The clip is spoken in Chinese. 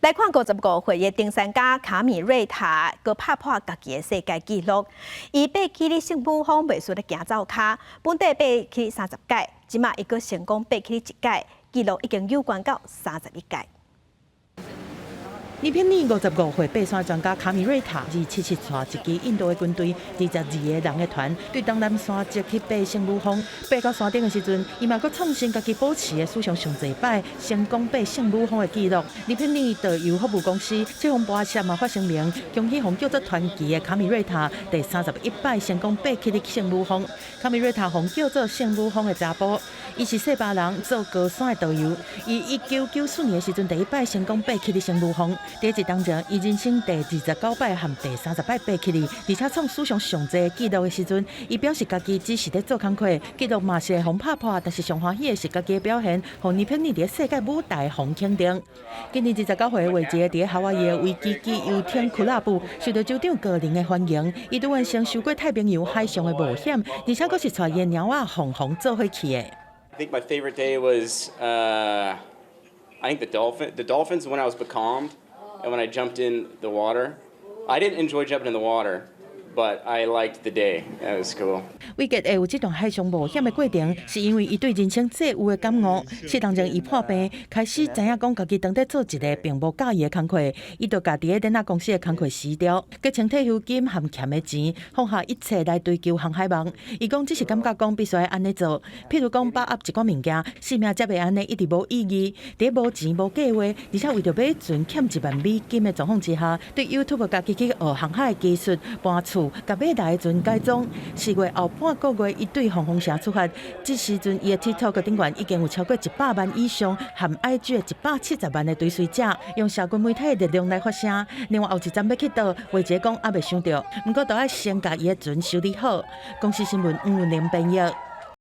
来看55岁的登山家卡米瑞塔，佮拍破家己的世界纪录。伊爬起哩圣母峰袂输咧行走卡，本地爬起30届，即马伊佮成功爬起哩1届，纪录已经有关到31届。 呢片年55岁爬山专家卡米瑞塔，27带一支印度的军队，22个人的团，对东南山脊去爬圣母峰。爬到山顶的时阵，伊嘛佮创新家己保持的史上上侪摆成功爬圣母峰的纪录。呢片年导游服务公司赤峰跋涉嘛发声明，恭喜红叫做传奇的卡米瑞塔第31摆成功爬起哩圣母峰。卡米瑞塔红叫做圣母峰的查甫，伊是西巴人做高山的导游。伊1994年的时阵第一摆成功爬起哩圣母峰。 第一当前，伊人生第29摆和第30摆爬起哩，而且创史上上侪纪录的时阵，伊表示家己只是咧做工课，纪录嘛是会互拍破，但是上欢喜的是家己的表现，互尼片尼伫世界舞台互肯定。今年29岁的话，一个伫夏威夷的维基基游艇俱乐部受到州长个人的欢迎，伊拄完成受过太平洋海上的冒险，而且佫是带伊的猫仔红做伙去的。I think my favorite day was I think the dolphins when I was becalmed. And when I jumped in the water, I didn't enjoy jumping in the water, but I liked the day. That was cool. 伟杰会有这段海上冒险的过程，是因为伊对人生最有的感悟。是当前伊破病，开始知影讲家己当在做一个并无介意的工课，伊就家己喺电脑公司的工课辞掉，佮穿退休金含欠的钱，放下一切来追求航海梦。伊讲只是感觉讲必须要安尼做，譬如讲把握一寡物件，生命才袂安尼一直无意义。伫无钱无计划，而且为着买船欠10000美金的状况之下，对 YouTube 家己去学航海的技术，搬厝，甲买大的船改装。4月后半个月，伊对凤凰城出发。这时阵，伊的 TikTok 顶悬已经有超过100万以上，含 IG 的170万的追随者，用社群媒体的力量来发声。另外后一站要去倒，话者讲还袂想到，不过都要先甲伊的船修理好。公司新闻黄文玲编译。